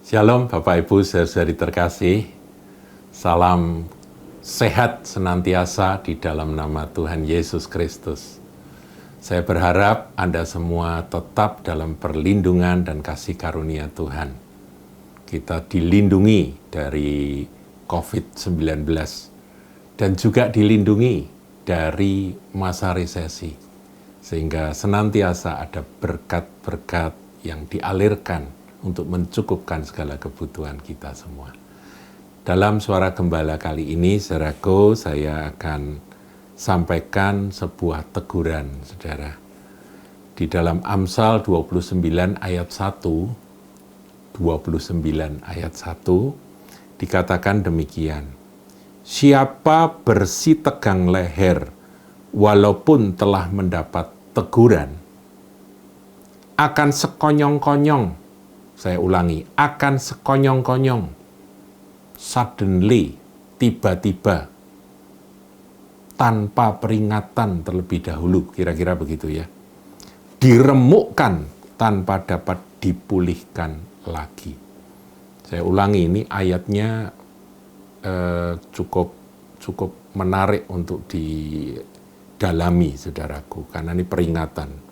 Shalom Bapak Ibu saudari terkasih, salam sehat senantiasa di dalam nama Tuhan Yesus Kristus. Saya berharap Anda semua tetap dalam perlindungan dan kasih karunia Tuhan. Kita dilindungi dari COVID-19 dan juga dilindungi dari masa resesi, sehingga senantiasa ada berkat-berkat yang dialirkan untuk mencukupkan segala kebutuhan kita semua. Dalam Suara Gembala kali ini, saudaraku, saya akan sampaikan sebuah teguran, saudara. Di dalam Amsal 29 ayat 1, 29 ayat 1, dikatakan demikian. Siapa bersitegang leher, walaupun telah mendapat teguran, akan sekonyong-konyong, saya ulangi, akan sekonyong-konyong, suddenly, tiba-tiba, tanpa peringatan terlebih dahulu, kira-kira begitu ya. Diremukkan tanpa dapat dipulihkan lagi. Saya ulangi, ini ayatnya cukup menarik untuk didalami, saudaraku, karena ini peringatan.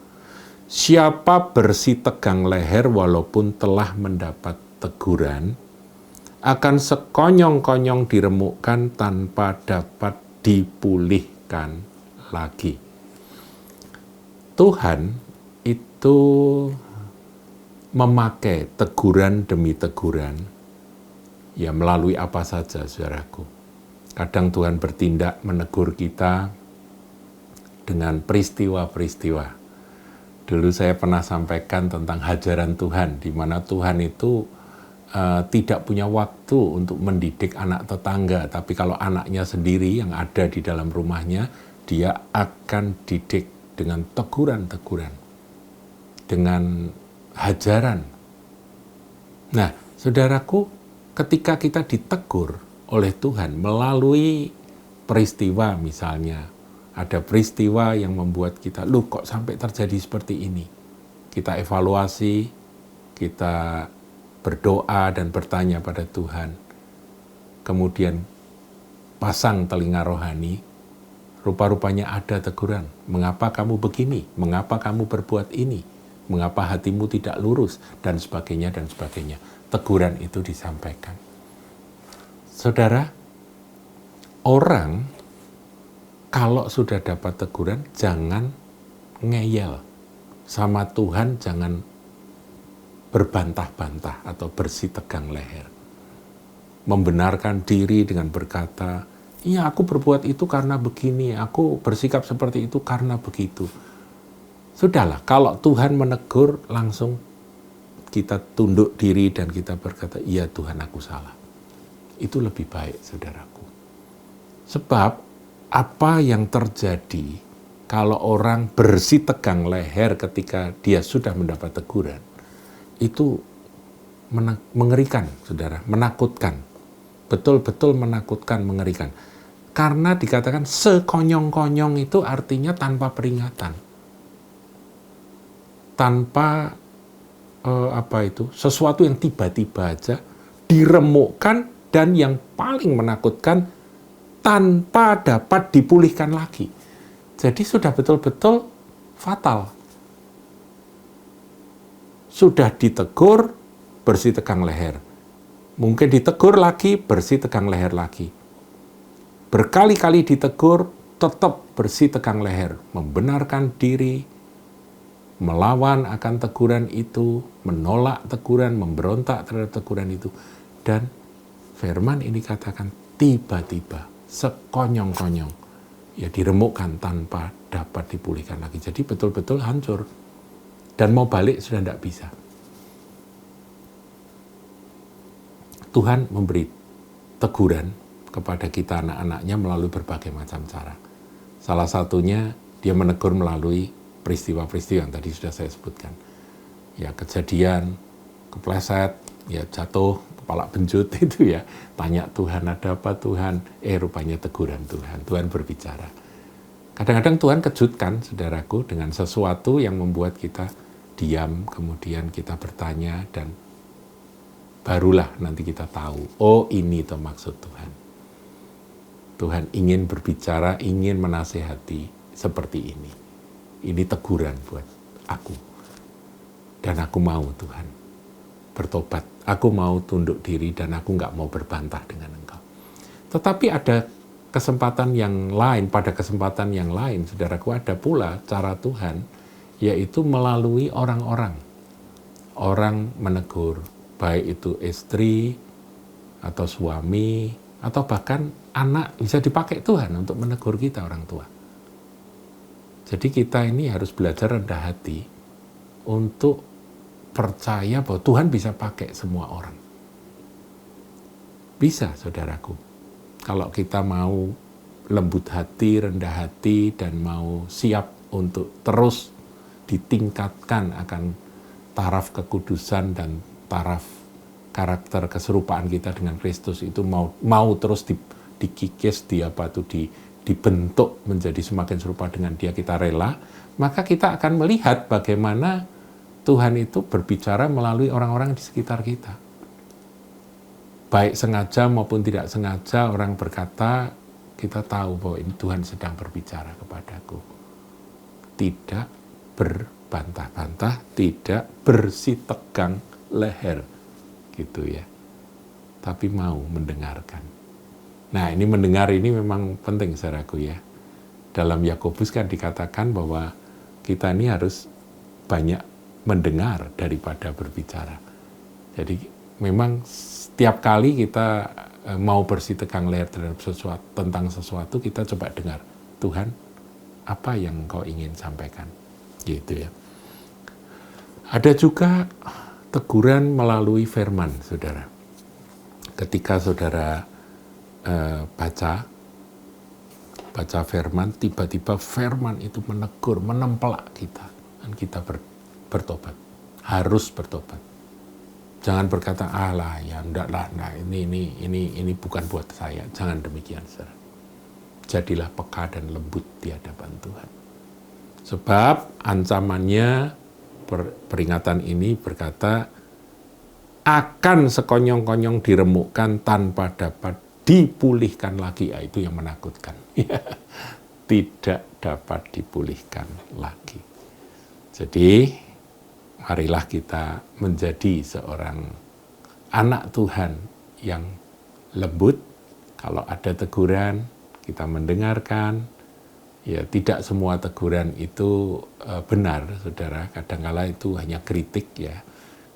Siapa bersitegang leher walaupun telah mendapat teguran, akan sekonyong-konyong diremukkan tanpa dapat dipulihkan lagi. Tuhan itu memakai teguran demi teguran, ya melalui apa saja, saudaraku. Kadang Tuhan bertindak menegur kita dengan peristiwa-peristiwa. Dulu saya pernah sampaikan tentang hajaran Tuhan, di mana Tuhan itu tidak punya waktu untuk mendidik anak tetangga, tapi kalau anaknya sendiri yang ada di dalam rumahnya, dia akan didik dengan teguran-teguran, dengan hajaran. Nah, saudaraku, ketika kita ditegur oleh Tuhan melalui peristiwa misalnya, ada peristiwa yang membuat kita, loh kok sampai terjadi seperti ini? Kita evaluasi, kita berdoa dan bertanya pada Tuhan. Kemudian pasang telinga rohani, rupa-rupanya ada teguran. Mengapa kamu begini? Mengapa kamu berbuat ini? Mengapa hatimu tidak lurus? Dan sebagainya, dan sebagainya. Teguran itu disampaikan. Saudara, orang kalau sudah dapat teguran, jangan ngeyel. Sama Tuhan jangan berbantah-bantah atau bersitegang leher. Membenarkan diri dengan berkata, iya aku berbuat itu karena begini, aku bersikap seperti itu karena begitu. Sudahlah, kalau Tuhan menegur, langsung kita tunduk diri dan kita berkata, iya Tuhan aku salah. Itu lebih baik, saudaraku. Sebab, apa yang terjadi kalau orang bersitegang leher ketika dia sudah mendapat teguran, itu mengerikan, saudara, menakutkan. Betul-betul menakutkan, mengerikan. Karena dikatakan sekonyong-konyong itu artinya tanpa peringatan. Tanpa sesuatu yang tiba-tiba aja diremukkan, dan yang paling menakutkan tanpa dapat dipulihkan lagi. Jadi sudah betul-betul fatal. Sudah ditegur, bersitegang leher. Mungkin ditegur lagi, bersitegang leher lagi. Berkali-kali ditegur, tetap bersitegang leher. Membenarkan diri, melawan akan teguran itu, menolak teguran, memberontak terhadap teguran itu. Dan firman ini katakan tiba-tiba, sekonyong-konyong, ya diremukkan tanpa dapat dipulihkan lagi. Jadi betul-betul hancur. Dan mau balik sudah tidak bisa. Tuhan memberi teguran kepada kita anak-anaknya melalui berbagai macam cara. Salah satunya dia menegur melalui peristiwa-peristiwa yang tadi sudah saya sebutkan. Ya kejadian, kepleset, ya jatuh, kepala benjut itu ya. Tanya Tuhan, ada apa Tuhan? Rupanya teguran Tuhan. Tuhan berbicara. Kadang-kadang Tuhan kejutkan, saudaraku, dengan sesuatu yang membuat kita diam, kemudian kita bertanya, dan barulah nanti kita tahu, oh ini tuh maksud Tuhan. Tuhan ingin berbicara, ingin menasehati seperti ini. Ini teguran buat aku. Dan aku mau Tuhan bertobat. Aku mau tunduk diri dan aku nggak mau berbantah dengan Engkau. Tetapi ada kesempatan yang lain, pada kesempatan yang lain, saudaraku, ada pula cara Tuhan, yaitu melalui orang-orang. Orang menegur, baik itu istri, atau suami, atau bahkan anak, bisa dipakai Tuhan untuk menegur kita orang tua. Jadi kita ini harus belajar rendah hati untuk percaya bahwa Tuhan bisa pakai semua orang. Bisa, saudaraku. Kalau kita mau lembut hati, rendah hati, dan mau siap untuk terus ditingkatkan akan taraf kekudusan dan taraf karakter keserupaan kita dengan Kristus, itu mau terus dikikis, dibentuk menjadi semakin serupa dengan Dia, kita rela, maka kita akan melihat bagaimana Tuhan itu berbicara melalui orang-orang di sekitar kita. Baik sengaja maupun tidak sengaja, orang berkata, kita tahu bahwa ini Tuhan sedang berbicara kepadaku. Tidak berbantah-bantah, tidak bersitegang leher, gitu ya. Tapi mau mendengarkan. Nah, ini mendengar ini memang penting, saudaraku ya. Dalam Yakobus kan dikatakan bahwa kita ini harus banyak mendengar daripada berbicara. Jadi memang setiap kali kita mau bersitegang leher terhadap tentang sesuatu, kita coba dengar, Tuhan, apa yang Engkau ingin sampaikan? Gitu ya. Ada juga teguran melalui firman, saudara. Ketika saudara baca firman, tiba-tiba firman itu menegur, menempelak kita, dan kita bertobat, harus bertobat. Jangan berkata, alah ya enggak lah, nah ini bukan buat saya. Jangan demikian, saudara. Jadilah peka dan lembut di hadapan Tuhan. Sebab ancamannya, peringatan ini berkata, akan sekonyong-konyong diremukkan tanpa dapat dipulihkan lagi. Itu yang menakutkan. Tidak dapat dipulihkan lagi. Jadi, marilah kita menjadi seorang anak Tuhan yang lembut. Kalau ada teguran, kita mendengarkan. Ya, tidak semua teguran itu benar, saudara. Kadang-kala itu hanya kritik ya.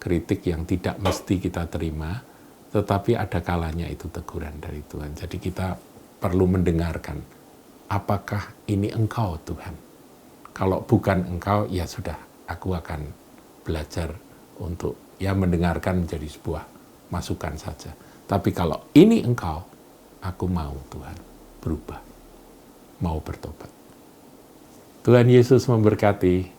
Kritik yang tidak mesti kita terima. Tetapi ada kalanya itu teguran dari Tuhan. Jadi kita perlu mendengarkan. Apakah ini Engkau, Tuhan? Kalau bukan Engkau, ya sudah. Aku akan belajar untuk mendengarkan menjadi sebuah masukan saja. Tapi kalau ini Engkau, aku mau Tuhan berubah, mau bertobat. Tuhan Yesus memberkati.